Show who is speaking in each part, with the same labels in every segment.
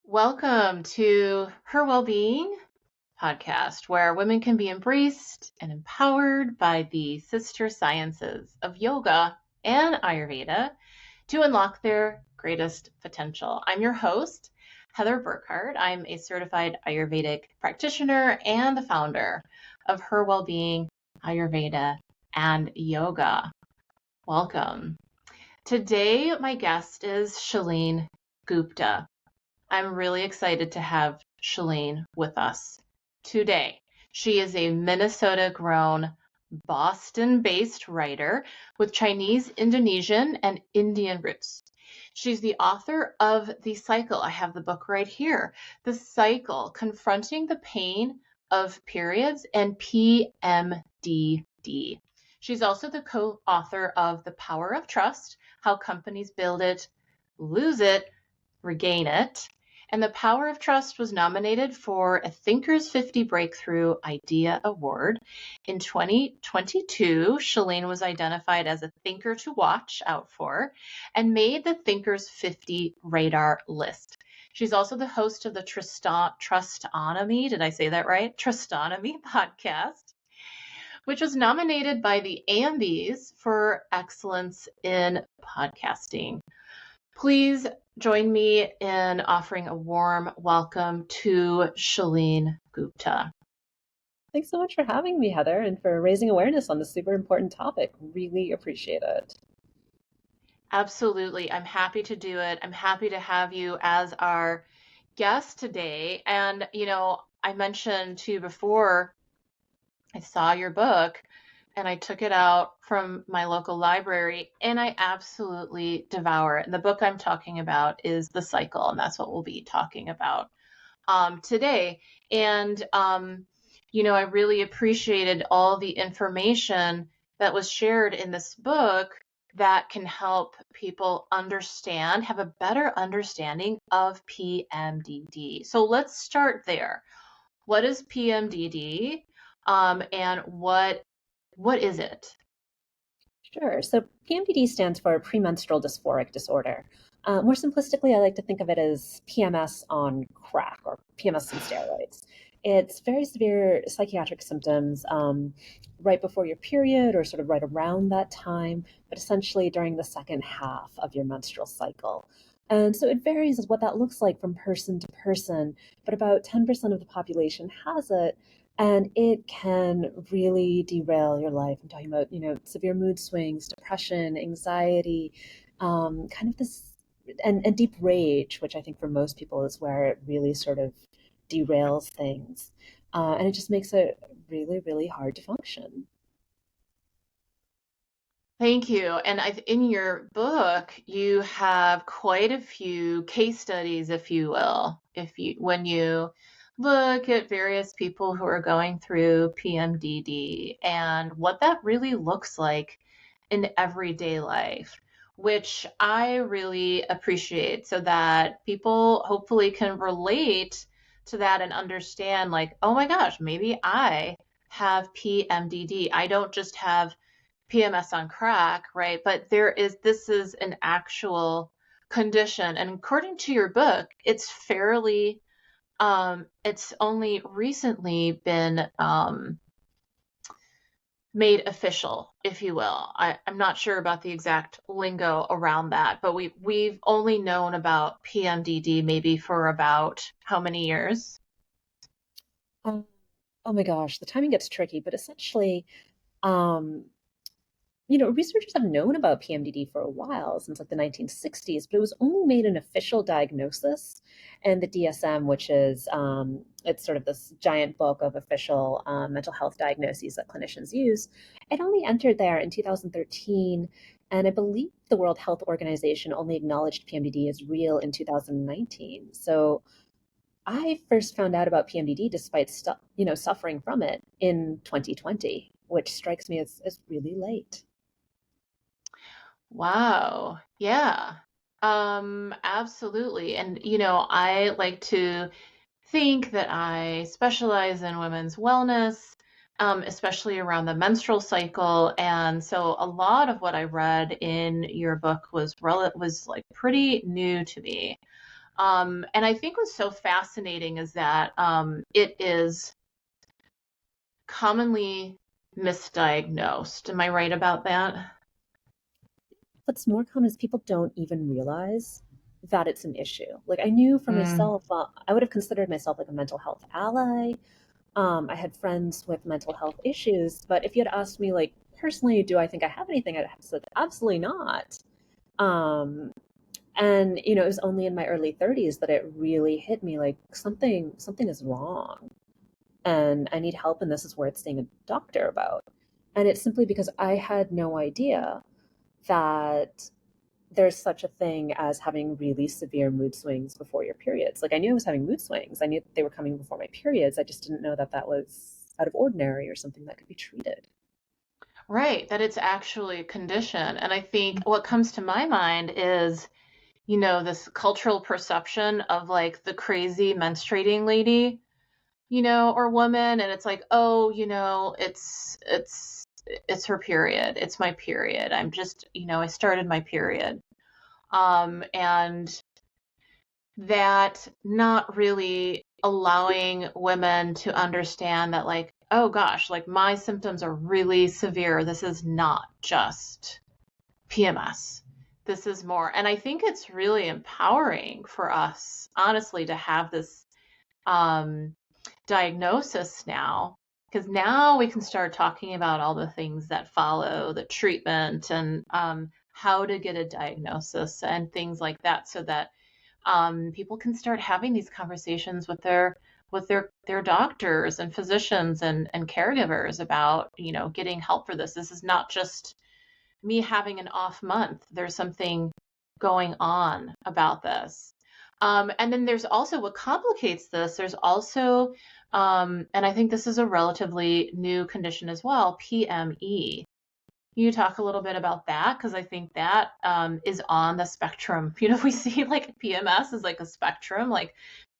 Speaker 1: Welcome to Her Wellbeing podcast, where women can be embraced and empowered by the sister sciences of yoga and Ayurveda to unlock their greatest potential. I'm your host, Heather Burkhardt. I'm a certified Ayurvedic practitioner and the founder of Her Wellbeing Ayurveda and Yoga. Welcome. Today, my guest is Shalene Gupta. I'm really excited to have Shalene with us today. She is a Minnesota-grown, Boston-based writer with Chinese, Indonesian, and Indian roots. She's the author of The Cycle. I have the book right here. The Cycle, Confronting the Pain of Periods and PMDD. She's also the co-author of The Power of Trust, How Companies Build It, Lose It, Regain It. And The Power of Trust was nominated for a Thinkers50 Breakthrough Idea Award. In 2022, Shalene was identified as a thinker to watch out for and made the Thinkers50 Radar list. She's also the host of the Trustonomy, did I say that right? Trustonomy podcast, which was nominated by the Ambies for excellence in podcasting. Please join me in offering a warm welcome to Shalene Gupta.
Speaker 2: Thanks so much for having me, Heather, and for raising awareness on this super important topic. Really appreciate it.
Speaker 1: Absolutely. I'm happy to do it. I'm happy to have you as our guest today. And, I mentioned to you before, I saw your book and I took it out from my local library and I absolutely devour it. And the book I'm talking about is The Cycle, and that's what we'll be talking about today. And, I really appreciated all the information that was shared in this book that can help people have a better understanding of PMDD. So let's start there. What is PMDD? And what is it?
Speaker 2: Sure. So PMDD stands for Premenstrual Dysphoria Disorder. More simplistically, I like to think of it as PMS on crack or PMS on steroids. It's very severe psychiatric symptoms right before your period or sort of right around that time, but essentially during the second half of your menstrual cycle. And so it varies as what that looks like from person to person, but about 10% of the population has it. And it can really derail your life. I'm talking about, severe mood swings, depression, anxiety, kind of this, and deep rage, which I think for most people is where it really sort of derails things. And it just makes it really, really hard to function.
Speaker 1: Thank you. And in your book, you have quite a few case studies, if you will, when you look at various people who are going through PMDD and what that really looks like in everyday life, which I really appreciate so that people hopefully can relate to that and understand like, oh my gosh, maybe I have PMDD. I don't just have PMS on crack, right? But this is an actual condition. And according to your book, it's it's only recently been made official, if you will. I'm not sure about the exact lingo around that, but we've only known about PMDD maybe for about how many years?
Speaker 2: Oh my gosh, the timing gets tricky, but essentially, researchers have known about PMDD for a while, since like the 1960s, but it was only made an official diagnosis. And the DSM, which is, it's sort of this giant book of official mental health diagnoses that clinicians use, it only entered there in 2013. And I believe the World Health Organization only acknowledged PMDD as real in 2019. So I first found out about PMDD despite suffering from it in 2020, which strikes me as really late.
Speaker 1: Wow. Yeah. Absolutely. And, I like to think that I specialize in women's wellness, especially around the menstrual cycle. And so a lot of what I read in your book was like pretty new to me. And I think what's so fascinating is that it is commonly misdiagnosed. Am I right about that?
Speaker 2: What's more common is people don't even realize that it's an issue. Like I knew for
Speaker 1: Mm,
Speaker 2: myself, I would have considered myself like a mental health ally. I had friends with mental health issues, but if you had asked me like personally, do I think I have anything? I'd have said absolutely not. Um, and it was only in my early 30s that it really hit me like something is wrong and I need help, and this is worth seeing a doctor about. And it's simply because I had no idea that there's such a thing as having really severe mood swings before your periods. Like I knew I was having mood swings. I knew that they were coming before my periods. I just didn't know that that was out of ordinary or something that could be treated.
Speaker 1: right, that it's actually a condition. And I think what comes to my mind is, you know, this cultural perception of like the crazy menstruating lady, you know, or woman, and it's like, oh, you know, it's her period. It's my period. I'm just, you know, I started my period. And that not really allowing women to understand that, like, oh gosh, like my symptoms are really severe. This is not just PMS. This is more. And I think it's really empowering for us, honestly, to have this um, diagnosis now, because now we can start talking about all the things that follow the treatment and how to get a diagnosis and things like that, so that people can start having these conversations with their doctors and physicians and caregivers about, you know, getting help for this. This is not just me having an off month. There's something going on about this. And then there's also what complicates this. There's also, and I think this is a relatively new condition as well, PME. Can you talk a little bit about that? Because I think that is on the spectrum. You know, we see like PMS is like a spectrum, like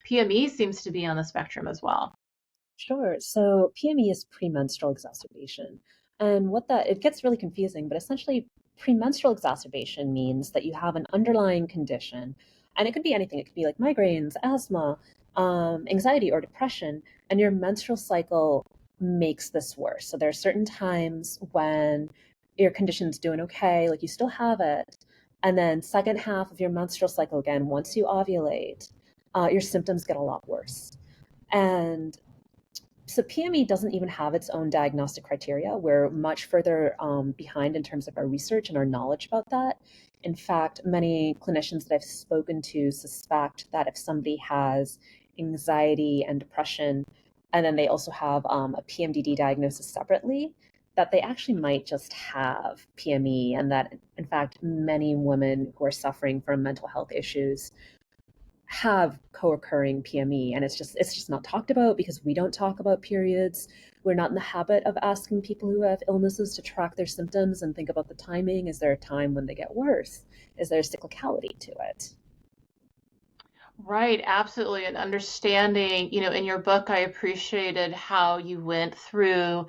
Speaker 1: PME seems to be on the spectrum as well.
Speaker 2: Sure. So PME is premenstrual exacerbation. And what that, it gets really confusing, but essentially premenstrual exacerbation means that you have an underlying condition, and it could be anything. It could be like migraines, asthma, anxiety, or depression, and your menstrual cycle makes this worse. So there are certain times when your condition's doing okay, like you still have it, and then second half of your menstrual cycle again, once you ovulate, your symptoms get a lot worse. And so PME doesn't even have its own diagnostic criteria. We're much further behind in terms of our research and our knowledge about that. In fact, many clinicians that I've spoken to suspect that if somebody has anxiety and depression, and then they also have a PMDD diagnosis separately, that they actually might just have PME, and that in fact, many women who are suffering from mental health issues have co-occurring PME, and it's just not talked about because we don't talk about periods. We're not in the habit of asking people who have illnesses to track their symptoms and think about the timing. Is there a time when they get worse? Is there a cyclicality to it?
Speaker 1: Right, absolutely. And understanding, you know, in your book, I appreciated how you went through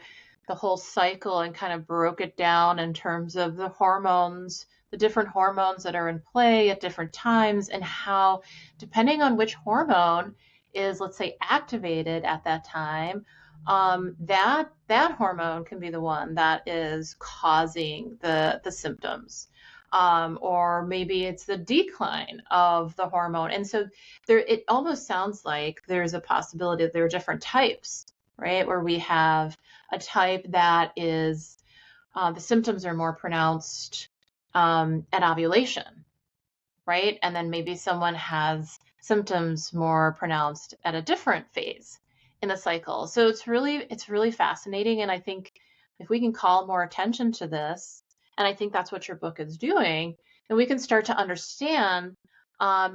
Speaker 1: the whole cycle and kind of broke it down in terms of the hormones, the different hormones that are in play at different times, and how, depending on which hormone is, let's say, activated at that time, that hormone can be the one that is causing the symptoms. Or maybe it's the decline of the hormone. And so there, it almost sounds like there's a possibility that there are different types, right? Where we have a type that is the symptoms are more pronounced at ovulation, right? And then maybe someone has symptoms more pronounced at a different phase in the cycle. So it's really fascinating, and I think if we can call more attention to this, and I think that's what your book is doing, then we can start to understand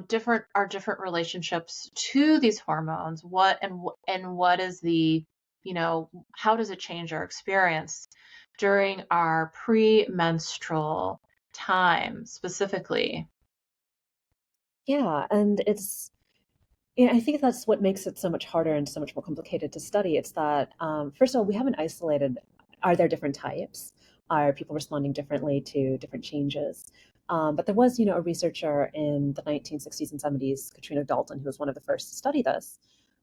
Speaker 1: different our different relationships to these hormones. What is the, you know, how does it change our experience during our premenstrual time specifically?
Speaker 2: Yeah, and I think that's what makes it so much harder and so much more complicated to study. It's that, first of all, we haven't isolated, are there different types? Are people responding differently to different changes? But there was, a researcher in the 1960s and 70s, Katrina Dalton, who was one of the first to study this.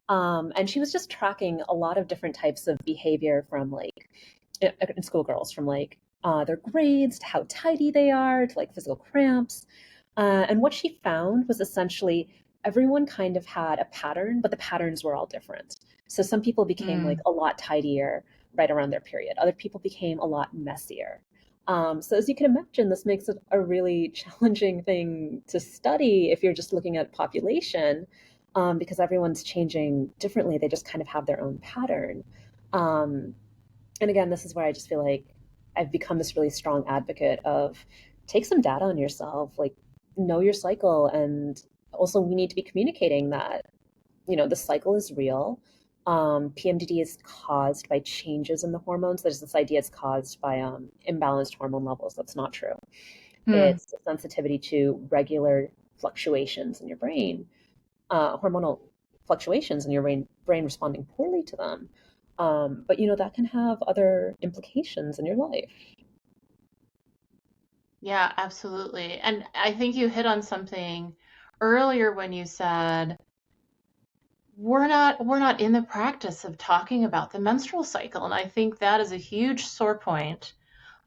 Speaker 2: And she was just tracking a lot of different types of behavior from in schoolgirls, from their grades to how tidy they are to physical cramps. And what she found was essentially everyone kind of had a pattern, but the patterns were all different. So some people became a lot tidier right around their period. Other people became a lot messier. So as you can imagine, this makes it a really challenging thing to study if you're just looking at population, because everyone's changing differently. They just kind of have their own pattern. Um, and again, this is where I just feel like I've become this really strong advocate of take some data on yourself, know your cycle. And also we need to be communicating that, the cycle is real. PMDD is caused by changes in the hormones. There's this idea it's caused by imbalanced hormone levels. That's not true. It's a sensitivity to regular fluctuations in your brain, hormonal fluctuations in your brain responding poorly to them. But that can have other implications in your life.
Speaker 1: Yeah, absolutely. And I think you hit on something earlier when you said we're not in the practice of talking about the menstrual cycle, and I think that is a huge sore point.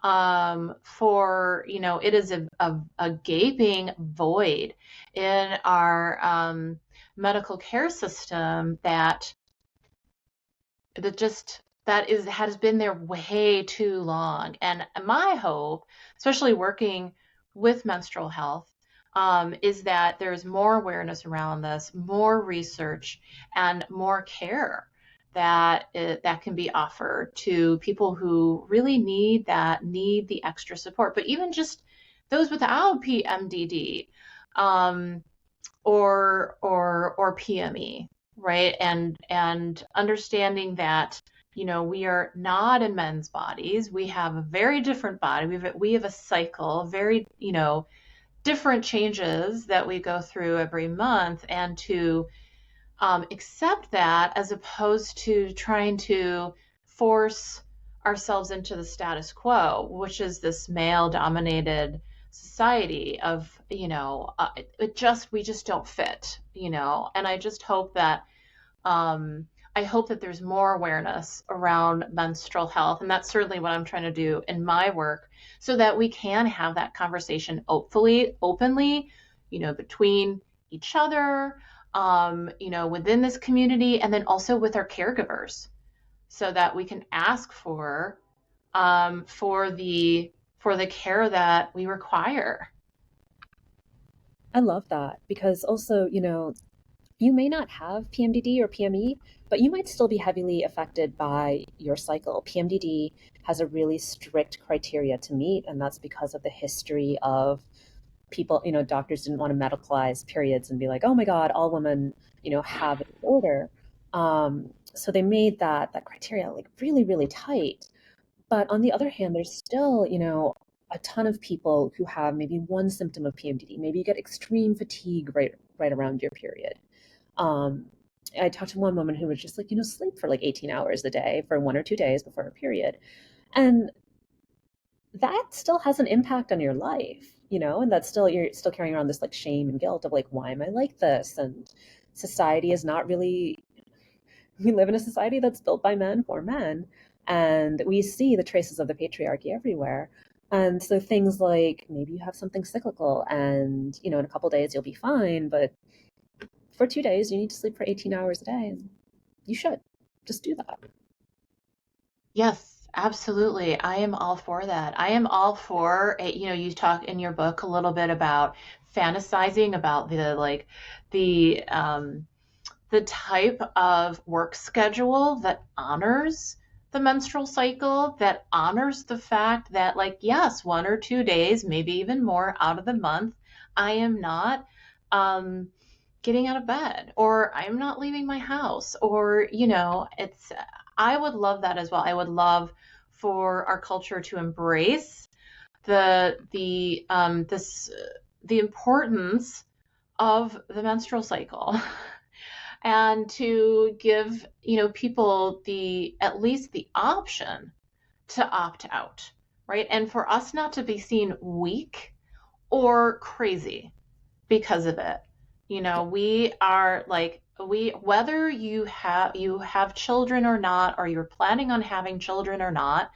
Speaker 1: For it is a gaping void in our medical care system that has been there way too long. And my hope, especially working with menstrual health, is that there's more awareness around this, more research, and more care that can be offered to people who really need the extra support. But even just those without PMDD, or PME, right? And understanding that we are not in men's bodies. We have a very different body. We have a cycle, very different changes that we go through every month, and to accept that as opposed to trying to force ourselves into the status quo, which is this male dominated society of, we just don't fit, and I just hope that, there's more awareness around menstrual health. And that's certainly what I'm trying to do in my work, so that we can have that conversation openly, between each other, within this community, and then also with our caregivers, so that we can ask for the care that we require.
Speaker 2: I love that because also, you may not have PMDD or PME, but you might still be heavily affected by your cycle. PMDD has a really strict criteria to meet, and that's because of the history of people, doctors didn't want to medicalize periods and be like, oh my God, all women, have a disorder. So they made that criteria really, really tight. But on the other hand, there's still, a ton of people who have maybe one symptom of PMDD. Maybe you get extreme fatigue right around your period. Um, I talked to one woman who was just sleep for 18 hours a day for 1 or 2 days before her period. And that still has an impact on your life, and that's still, you're still carrying around this shame and guilt of why am I like this? And society is not really, we live in a society that's built by men for men, and we see the traces of the patriarchy everywhere. And so things like maybe you have something cyclical and, in a couple days you'll be fine, but for 2 days you need to sleep for 18 hours a day. And you should just do that.
Speaker 1: Yes, absolutely. I am all for that. I am all for it. You talk in your book a little bit about fantasizing about the type of work schedule that honors the menstrual cycle, that honors the fact that, yes, 1 or 2 days, maybe even more out of the month, I am not getting out of bed, or I'm not leaving my house, or, I would love that as well. I would love for our culture to embrace the importance of the menstrual cycle, and to give people at least the option to opt out, right? And for us not to be seen weak or crazy because of it. You know, we are like, whether you have children or not, or you're planning on having children or not,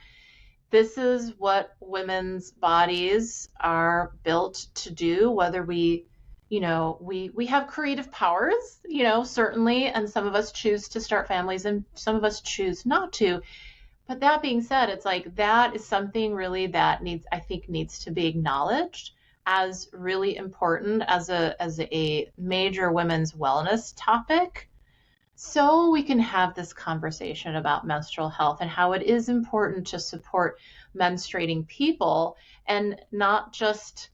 Speaker 1: this is what women's bodies are built to do. Whether we have creative powers, certainly, and some of us choose to start families and some of us choose not to. But that being said, it's like that is something really that I think needs to be acknowledged as really important as a major women's wellness topic, so we can have this conversation about menstrual health and how it is important to support menstruating people and not just,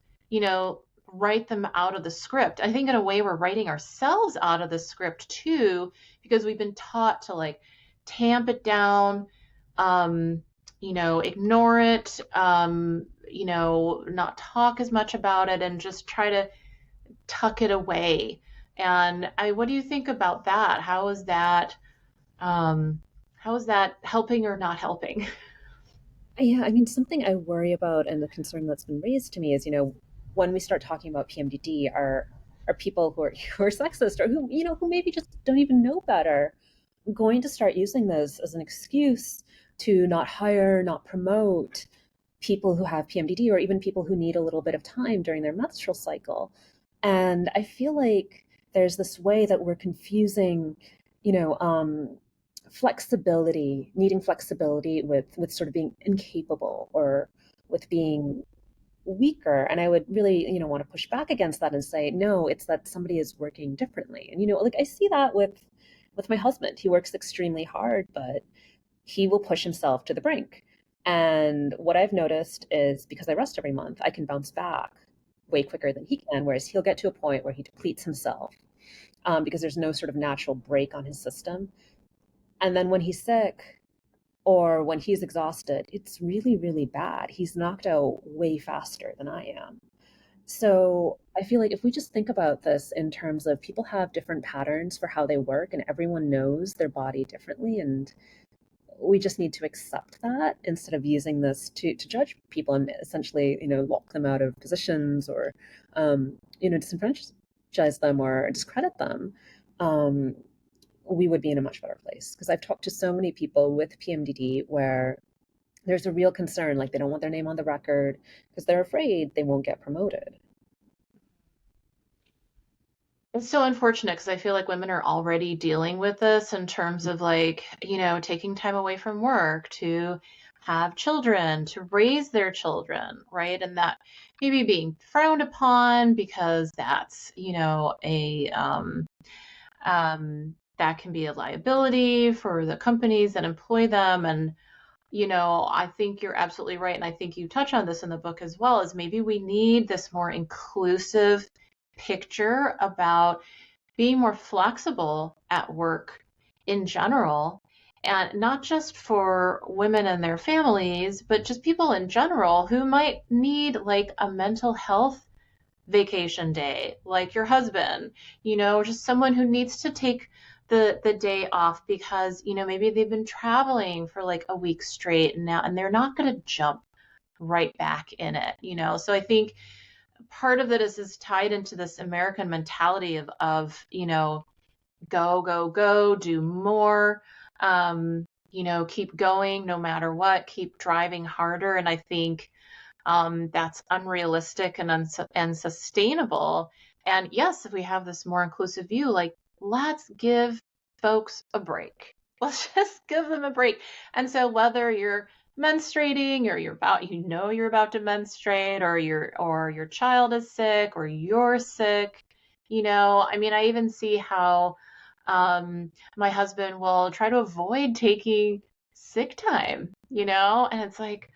Speaker 1: write them out of the script. I think in a way we're writing ourselves out of the script too, because we've been taught to like tamp it down, ignore it, not talk as much about it and just try to tuck it away. And what do you think about that? How is that helping or not helping?
Speaker 2: Yeah, I mean, something I worry about and the concern that's been raised to me is, when we start talking about PMDD, are people who are sexist or who maybe just don't even know better going to start using this as an excuse to not hire, not promote people who have PMDD or even people who need a little bit of time during their menstrual cycle. And I feel like there's this way that we're confusing, you know, um, flexibility, needing flexibility with sort of being incapable or with being weaker. And I would really, want to push back against that and say, no, it's that somebody is working differently. And, like I see that with my husband. He works extremely hard, but he will push himself to the brink. And what I've noticed is because I rest every month, I can bounce back way quicker than he can, whereas he'll get to a point where he depletes himself because there's no sort of natural break on his system. And then when he's sick or when he's exhausted, it's really, really bad. He's knocked out way faster than I am. So I feel like if we just think about this in terms of people have different patterns for how they work and everyone knows their body differently, and we just need to accept that instead of using this to judge people and essentially, lock them out of positions or, disenfranchise them or discredit them, um, we would be in a much better place. Because I've talked to so many people with PMDD where there's a real concern, like they don't want their name on the record because they're afraid they won't get promoted.
Speaker 1: It's so unfortunate because I feel like women are already dealing with this in terms of like, taking time away from work to have children, to raise their children, right? And that maybe being frowned upon because that's, that can be a liability for the companies that employ them. And, I think you're absolutely right. And I think you touch on this in the book as well, is maybe we need this more inclusive picture about being more flexible at work in general, and not just for women and their families, but just people in general who might need like a mental health vacation day, like your husband, just someone who needs to take the day off because, maybe they've been traveling for like a week straight and now, and they're not going to jump right back in it, So I think part of it is tied into this American mentality of go, go, go, do more, keep going no matter what, keep driving harder. And I think that's unrealistic and unsustainable. And yes, if we have this more inclusive view, like let's give folks a break. Let's just give them a break. And so whether you're menstruating or you're about to menstruate or your child is sick or you're sick, I mean, I even see how my husband will try to avoid taking sick time, and it's like,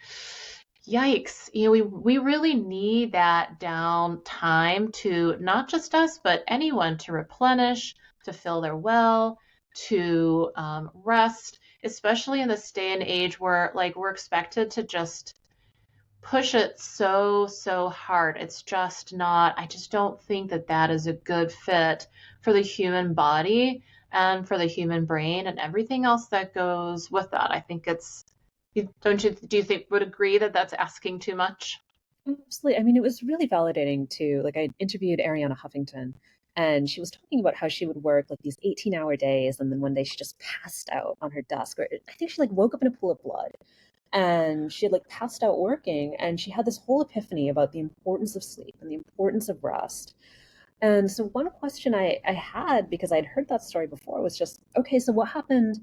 Speaker 1: yikes, we really need that down time to not just us, but anyone to replenish, to fill their well, to rest, especially in this day and age where like we're expected to just push it so hard. It's just not, I just don't think that that is a good fit for the human body and for the human brain and everything else that goes with that. I think it's, do you think, would agree that that's asking too much?
Speaker 2: Absolutely. I mean, it was really validating to like I interviewed Ariana Huffington and she was talking about how she would work like these 18-hour days and then one day she just passed out on her desk or I think she like woke up in a pool of blood and she had like passed out working and she had this whole epiphany about the importance of sleep and the importance of rest. And so one question I had because I'd heard that story before was just, okay, so what happened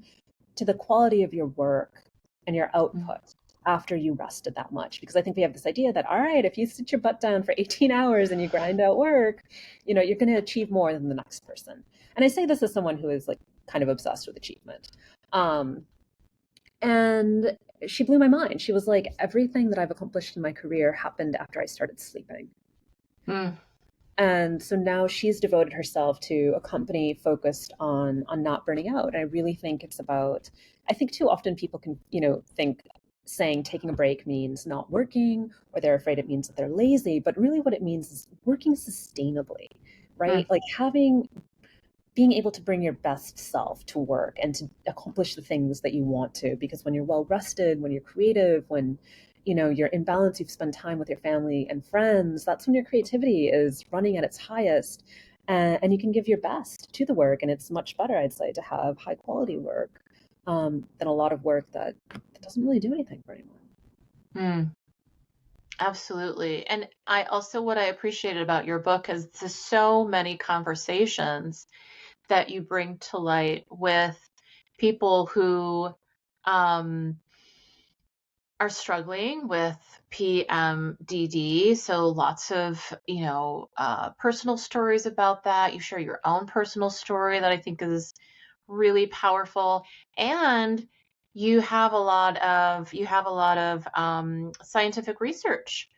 Speaker 2: to the quality of your work and your output after you rested that much? Because I think we have this idea that, all right, if you sit your butt down for 18 hours and you grind out work, you know, you're going to achieve more than the next person. And I say this as someone who is like kind of obsessed with achievement. And she blew my mind. She was like, everything that I've accomplished in my career happened after I started sleeping.
Speaker 1: Mm.
Speaker 2: And so now she's devoted herself to a company focused on not burning out. And I really think it's about, I think too often people can, you know, think saying taking a break means not working or they're afraid it means that they're lazy, but really what it means is working sustainably, right?
Speaker 1: Mm.
Speaker 2: Like being able to bring your best self to work and to accomplish the things that you want to, because when you're well rested, when you're creative, when you know you're in balance, you've spent time with your family and friends, that's when your creativity is running at its highest, and you can give your best to the work, and it's much better, I'd say, to have high quality work than a lot of work that doesn't really do anything for anyone.
Speaker 1: Mm. Absolutely. And I also, what I appreciated about your book is there's so many conversations that you bring to light with people who um, are struggling with PMDD. So lots of, personal stories about that. You share your own personal story that I think is really powerful. And you have a lot of scientific research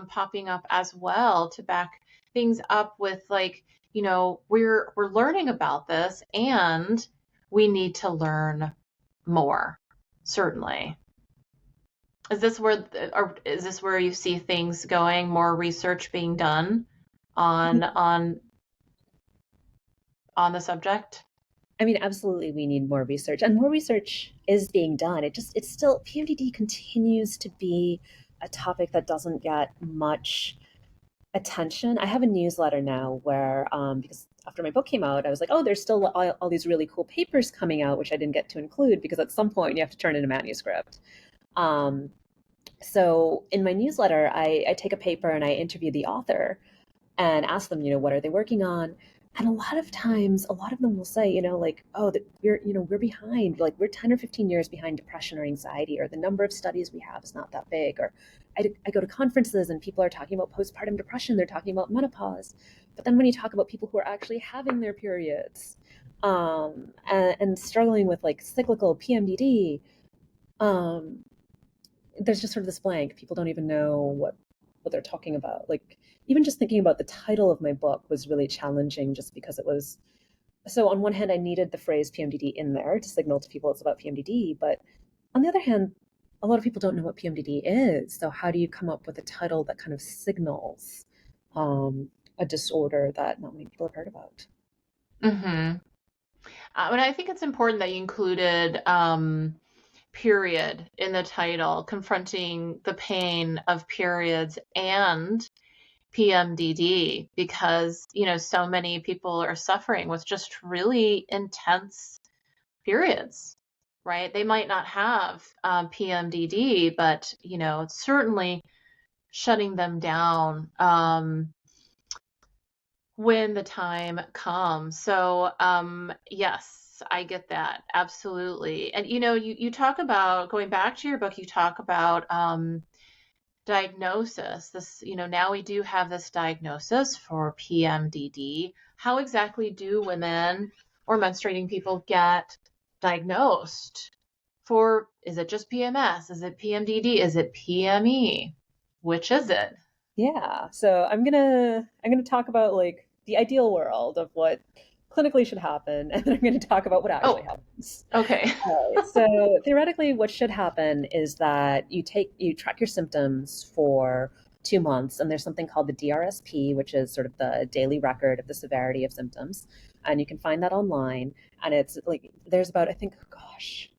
Speaker 1: popping up as well to back things up with like, we're learning about this and we need to learn more, certainly. Is this where you see things going, more research being done on on the subject?
Speaker 2: I mean, absolutely, we need more research, and more research is being done. It's still, PMDD continues to be a topic that doesn't get much attention. I have a newsletter now where, because after my book came out, I was like, oh, there's still all these really cool papers coming out, which I didn't get to include because at some point you have to turn in a manuscript. Um, so in my newsletter, I take a paper and I interview the author and ask them, what are they working on? And a lot of times, a lot of them will say, like, oh, that we're behind, like we're 10 or 15 years behind depression or anxiety, or the number of studies we have is not that big. Or I go to conferences and people are talking about postpartum depression, they're talking about menopause. But then when you talk about people who are actually having their periods and struggling with like cyclical PMDD, um, there's just sort of this blank. People don't even know what they're talking about. Like even just thinking about the title of my book was really challenging just because it was so on one hand I needed the phrase PMDD in there to signal to people it's about PMDD, but on the other hand, a lot of people don't know what PMDD is. So how do you come up with a title that kind of signals a disorder that not many people have heard about?
Speaker 1: Mm-hmm. And I think it's important that you included period in the title, confronting the pain of periods and PMDD, because, so many people are suffering with just really intense periods, right? They might not have PMDD, but, it's certainly shutting them down when the time comes. So, yes, I get that. Absolutely. And, you talk about, going back to your book, you talk about diagnosis. This, now we do have this diagnosis for PMDD. How exactly do women or menstruating people get diagnosed for, is it just PMS? Is it PMDD? Is it PME? Which is it?
Speaker 2: Yeah. So I'm gonna talk about like the ideal world of what clinically should happen, and then I'm gonna talk about what actually
Speaker 1: Oh,
Speaker 2: happens.
Speaker 1: okay.
Speaker 2: So theoretically, what should happen is that you track your symptoms for 2 months, and there's something called the DRSP, which is sort of the daily record of the severity of symptoms, and you can find that online. And it's like there's about, I think, gosh,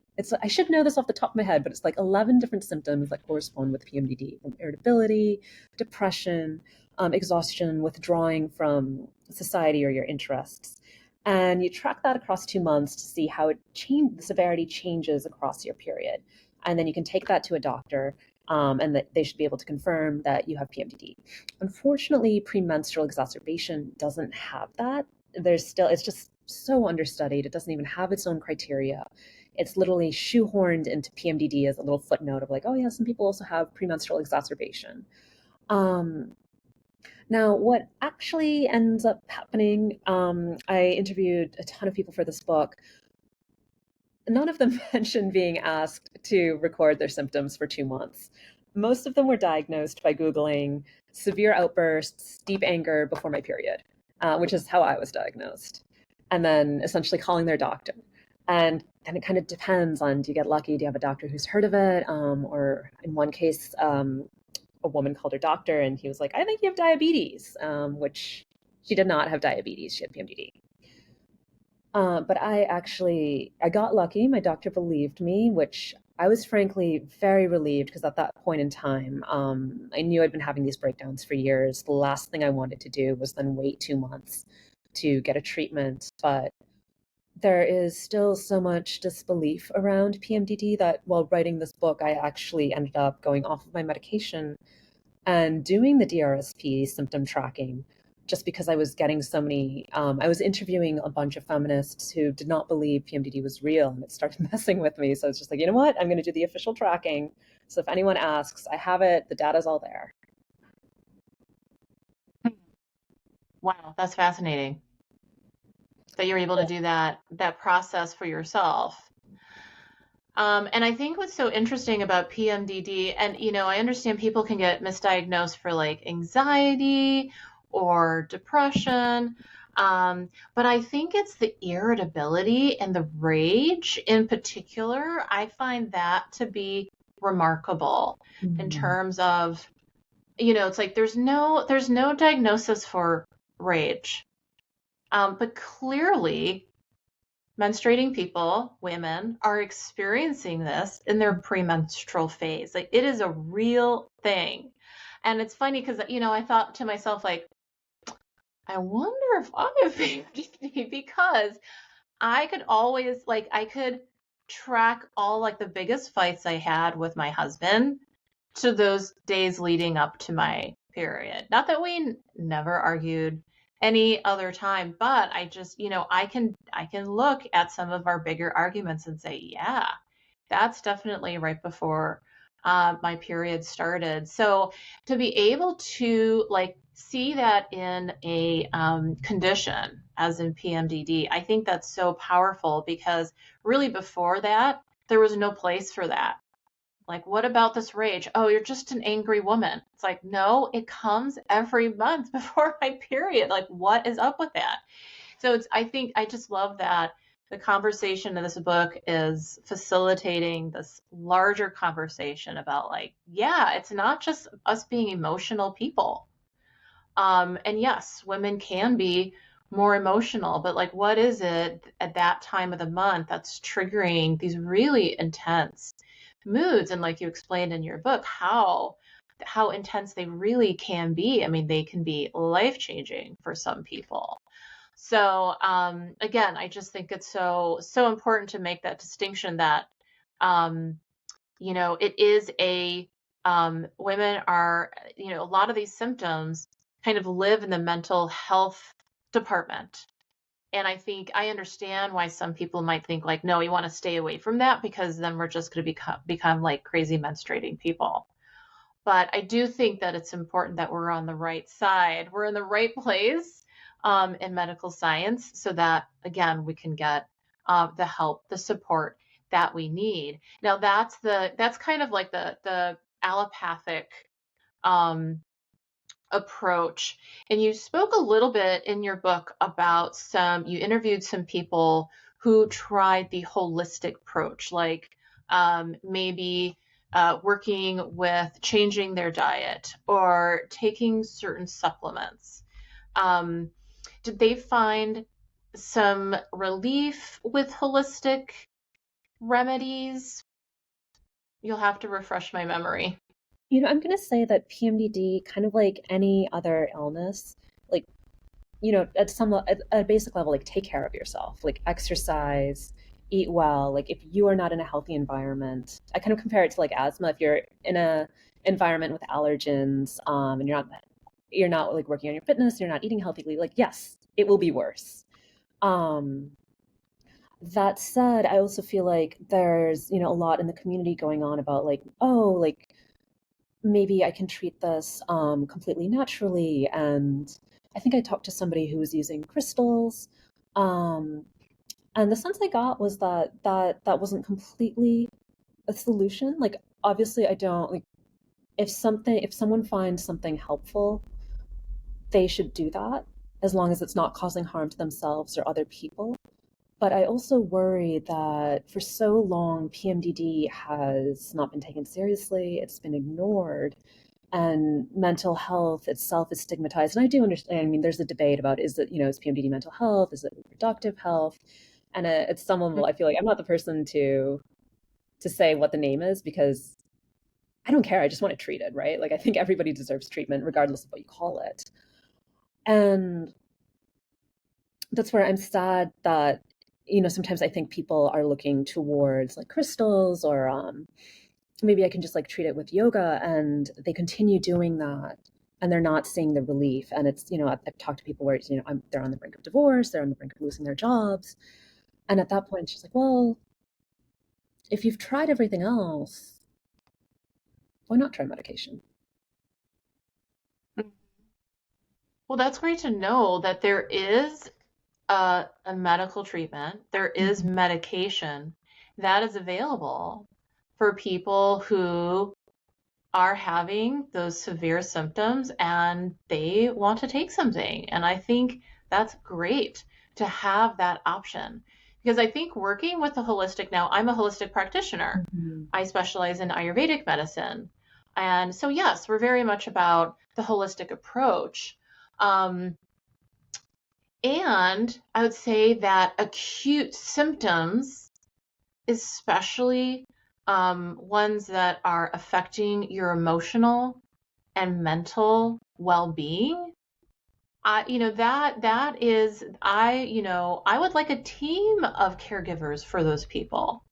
Speaker 2: I should know this off the top of my head, but it's like 11 different symptoms that correspond with PMDD, from irritability, depression, exhaustion, withdrawing from society or your interests. And you track that across 2 months to see how the severity changes across your period. And then you can take that to a doctor, and that they should be able to confirm that you have PMDD. Unfortunately, premenstrual exacerbation doesn't have that. It's just so understudied. It doesn't even have its own criteria. It's literally shoehorned into PMDD as a little footnote of like, oh yeah, some people also have premenstrual exacerbation. Um, Now, what actually ends up happening, I interviewed a ton of people for this book. None of them mentioned being asked to record their symptoms for 2 months. Most of them were diagnosed by Googling severe outbursts, deep anger before my period, which is how I was diagnosed, and then essentially calling their doctor. And then it kind of depends on, do you get lucky? Do you have a doctor who's heard of it? Or in one case, a woman called her doctor and he was like, I think you have diabetes, which she did not have diabetes. She had PMDD. But I got lucky. My doctor believed me, which I was frankly very relieved, because at that point in time, I knew I'd been having these breakdowns for years. The last thing I wanted to do was then wait 2 months to get a treatment. But there is still so much disbelief around PMDD that while writing this book, I actually ended up going off of my medication and doing the DRSP symptom tracking, just because I was getting so many. I was interviewing a bunch of feminists who did not believe PMDD was real, and it started messing with me. So it's just like, you know what? I'm going to do the official tracking. So if anyone asks, I have it. The data's all there.
Speaker 1: Wow, that's fascinating that you're able to do that process for yourself. And I think what's so interesting about PMDD, and I understand people can get misdiagnosed for like anxiety or depression, but I think it's the irritability and the rage in particular. I find that to be remarkable in
Speaker 2: Mm-hmm.
Speaker 1: terms of, it's like there's no diagnosis for rage, but clearly menstruating people, women, are experiencing this in their premenstrual phase. Like it is a real thing. And it's funny because, I thought to myself, like, I wonder if I have PMDD because I could track all like the biggest fights I had with my husband to those days leading up to my period. Not that we never argued any other time, but I just, I can look at some of our bigger arguments and say, yeah, that's definitely right before my period started. So to be able to like see that in a condition as in PMDD, I think that's so powerful because really before that, there was no place for that. Like, what about this rage? Oh, you're just an angry woman. It's like, no, it comes every month before my period. Like, what is up with that? So I think I just love that the conversation in this book is facilitating this larger conversation about like, yeah, it's not just us being emotional people. And yes, women can be more emotional, but like, what is it at that time of the month that's triggering these really intense moods? And like you explained in your book, how intense they really can be. I mean, they can be life changing for some people. So again, I just think it's so important to make that distinction that um, it is women are, a lot of these symptoms kind of live in the mental health department. And I think I understand why some people might think like, no, you want to stay away from that because then we're just going to become like crazy menstruating people. But I do think that it's important that we're on the right side. We're in the right place in medical science so that, again, we can get the help, the support that we need. Now, that's kind of like the allopathic um, approach. And you spoke a little bit in your book about you interviewed some people who tried the holistic approach, like maybe working with changing their diet or taking certain supplements. Um, did they find some relief with holistic remedies? You'll have to refresh my memory.
Speaker 2: I'm going to say that PMDD, kind of like any other illness, like, at a basic level, like take care of yourself, like exercise, eat well. Like if you are not in a healthy environment, I kind of compare it to like asthma. If you're in a environment with allergens, and you're not like working on your fitness, you're not eating healthily, like yes, it will be worse. Um, that said, I also feel like there's, a lot in the community going on about like, oh, like maybe I can treat this completely naturally. And I think I talked to somebody who was using crystals. Um, and the sense I got was that wasn't completely a solution. Like, obviously, I don't like if someone finds something helpful, they should do that as long as it's not causing harm to themselves or other people. But I also worry that for so long, PMDD has not been taken seriously, it's been ignored, and mental health itself is stigmatized. And I do understand, I mean, there's a debate about is PMDD mental health? Is it reproductive health? And at some level, I feel like I'm not the person to say what the name is because I don't care. I just want it treated, right? Like, I think everybody deserves treatment regardless of what you call it. And that's where I'm sad that sometimes I think people are looking towards like crystals or maybe I can just like treat it with yoga, and they continue doing that and they're not seeing the relief. And it's I've talked to people where it's they're on the brink of divorce, they're on the brink of losing their jobs, and at that point it's just like, well, if you've tried everything else, why not try medication?
Speaker 1: Well, that's great to know that there is a medical treatment, there is
Speaker 2: Mhm.
Speaker 1: medication that is available for people who are having those severe symptoms and they want to take something. And I think that's great to have that option because I think working with a holistic, now I'm a holistic practitioner.
Speaker 2: Mhm.
Speaker 1: I specialize in Ayurvedic medicine. And so, yes, we're very much about the holistic approach. Um, and I would say that acute symptoms, especially ones that are affecting your emotional and mental well-being, that is, I would like a team of caregivers for those people.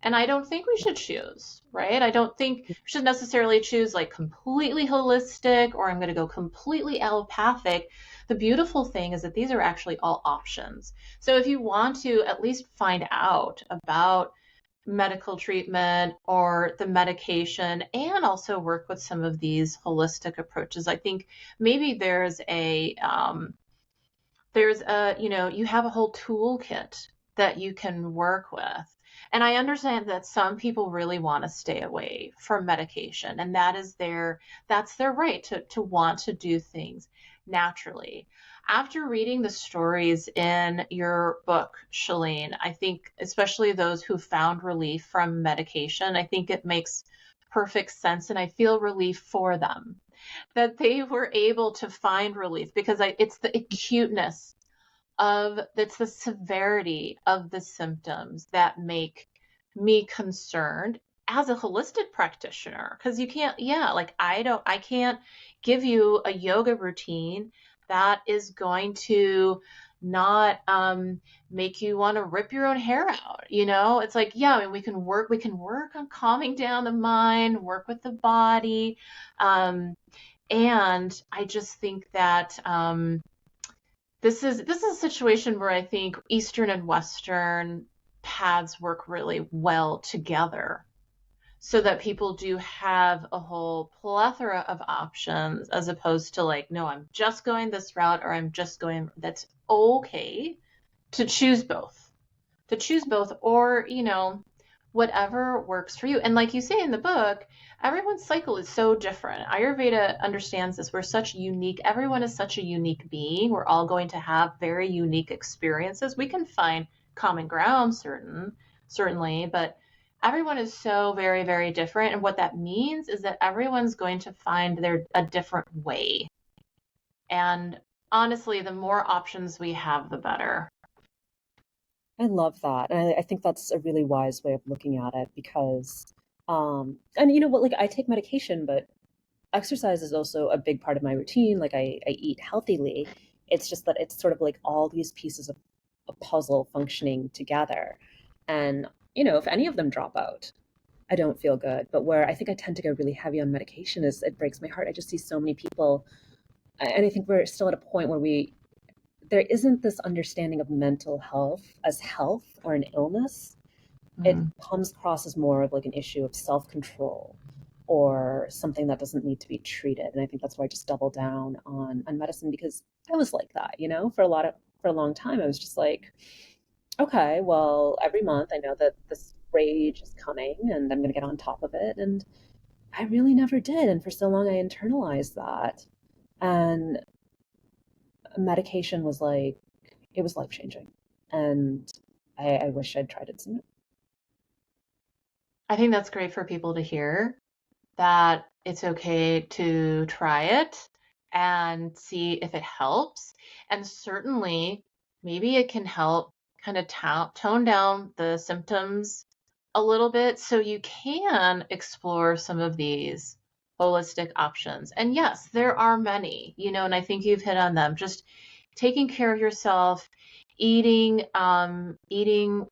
Speaker 1: And I don't think we should choose, right? I don't think we should necessarily choose like completely holistic or I'm going to go completely allopathic. The beautiful thing is that these are actually all options. So if you want to at least find out about medical treatment or the medication and also work with some of these holistic approaches, I think maybe you have a whole toolkit that you can work with. And I understand that some people really want to stay away from medication, and that's their right to want to do things naturally. After reading the stories in your book, Shalene, I think especially those who found relief from medication, I think it makes perfect sense and I feel relief for them that they were able to find relief because it's the acuteness it's the severity of the symptoms that make me concerned as a holistic practitioner because you can't, yeah, like I can't give you a yoga routine that is going to not make you want to rip your own hair out. It's like, yeah, I mean, we can work on calming down the mind, work with the body. And I just think that this is a situation where I think Eastern and Western paths work really well together so that people do have a whole plethora of options as opposed to like, no, I'm just going this route or I'm just going, that's okay to choose both, or, whatever works for you. And like you say in the book, everyone's cycle is so different. Ayurveda understands this. Everyone is such a unique being. We're all going to have very unique experiences. We can find common ground, certainly, but everyone is so very, very different. And what that means is that everyone's going to find a different way. And honestly, the more options we have, the better.
Speaker 2: I love that. And I think that's a really wise way of looking at it because, and you know what, like I take medication, but exercise is also a big part of my routine. Like I eat healthily. It's just that it's sort of like all these pieces of a puzzle functioning together. And, you know, if any of them drop out, I don't feel good. But where I think I tend to go really heavy on medication is it breaks my heart. I just see so many people, and I think we're still at a point where there isn't this understanding of mental health as health or an illness. It
Speaker 1: Mm.
Speaker 2: comes across as more of like an issue of self-control or something that doesn't need to be treated. And I think that's why I just double down on medicine because I was like that, you know, for a long time. I was just like, okay, well, every month I know that this rage is coming and I'm gonna get on top of it. And I really never did. And for so long I internalized that. And medication was like it was life changing. And I wish I'd tried it sooner.
Speaker 1: I think that's great for people to hear, that it's okay to try it and see if it helps. And certainly, maybe it can help kind of tone down the symptoms a little bit so you can explore some of these holistic options. And yes, there are many, and I think you've hit on them. Just taking care of yourself, eating, eating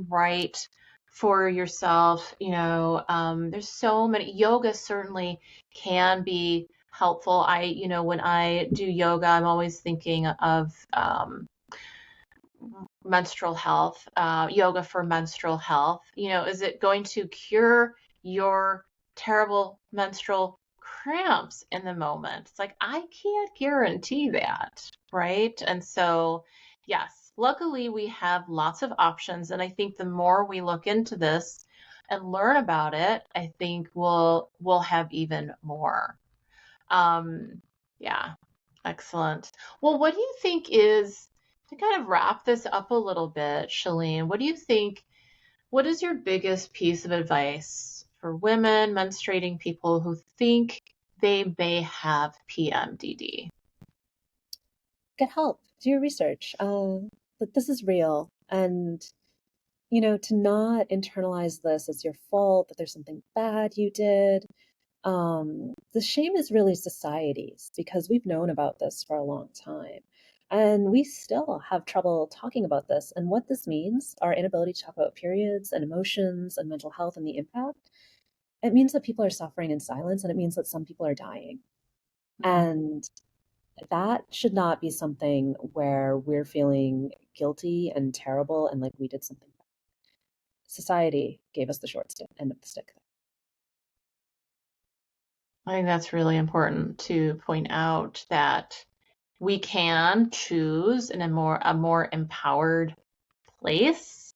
Speaker 1: right for yourself. There's so many. Yoga certainly can be helpful. When I do yoga, I'm always thinking of menstrual health, yoga for menstrual health. Is it going to cure your terrible menstrual cramps in the moment? It's like, I can't guarantee that, right? And so, yes, luckily we have lots of options. And I think the more we look into this and learn about it, I think we'll have even more. Um, yeah, excellent. Well, what do you think is, to kind of wrap this up a little bit, Shalene, what do you think, what is your biggest piece of advice for women, menstruating people who think they may have PMDD?
Speaker 2: Get help, do your research. But this is real. And, you know, to not internalize this as your fault, that there's something bad you did. The shame is really society's because we've known about this for a long time. And we still have trouble talking about this and what this means, our inability to talk about periods and emotions and mental health and the impact. It means that people are suffering in silence and it means that some people are dying.
Speaker 1: Mm.
Speaker 2: And that should not be something where we're feeling guilty and terrible and like we did something bad. Society gave us the end of the stick.
Speaker 1: I think that's really important to point out, that we can choose in a more empowered place,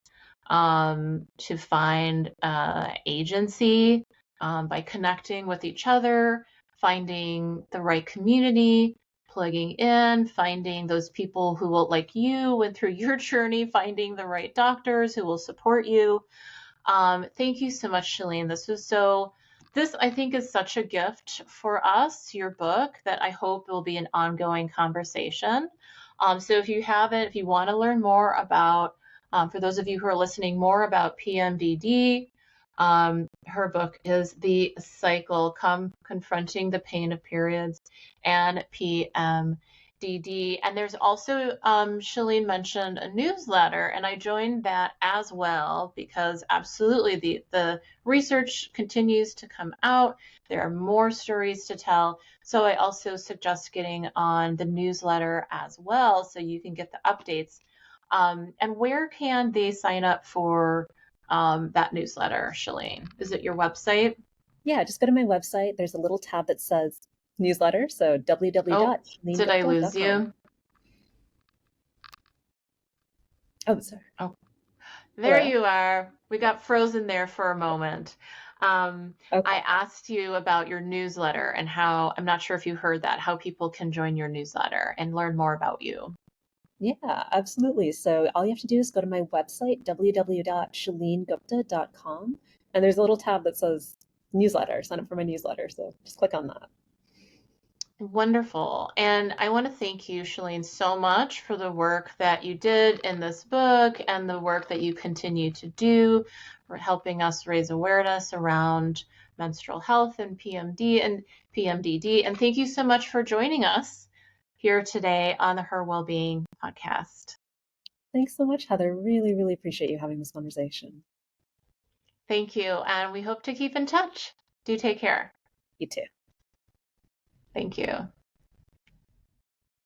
Speaker 1: to find agency, by connecting with each other, finding the right community, plugging in, finding those people who will, like you went through your journey, finding the right doctors who will support you. Thank you so much, Shalene. This I think is such a gift for us, your book, that I hope will be an ongoing conversation. So if you want to learn more about, for those of you who are listening, more about PMDD, her book is The Cycle, Confronting the Pain of Periods and PMDD. And there's also, Shalene mentioned a newsletter, and I joined that as well because absolutely the research continues to come out. There are more stories to tell. So I also suggest getting on the newsletter as well so you can get the updates. And where can they sign up for that newsletter, Shalene? Is it your website?
Speaker 2: Yeah, just go to my website. There's a little tab that says newsletter. So
Speaker 1: Oh, did I lose
Speaker 2: www.shalenegupta.com.
Speaker 1: you?
Speaker 2: Oh, sorry.
Speaker 1: Oh, there
Speaker 2: Hello.
Speaker 1: you are. We got frozen there for a moment. I
Speaker 2: Okay.
Speaker 1: asked you about your newsletter and how, I'm not sure if you heard that, how people can join your newsletter and learn more about you.
Speaker 2: Yeah, absolutely. So all you have to do is go to my website, www.shalenegupta.com. And there's a little tab that says newsletter, sign up for my newsletter. So just click on that.
Speaker 1: Wonderful. And I want to thank you, Shalene, so much for the work that you did in this book and the work that you continue to do for helping us raise awareness around menstrual health and PMDD. And thank you so much for joining us here today on the Her Wellbeing podcast.
Speaker 2: Thanks so much, Heather. Really, really appreciate you having this conversation.
Speaker 1: Thank you. And we hope to keep in touch. Do take care.
Speaker 2: You too.
Speaker 1: Thank you.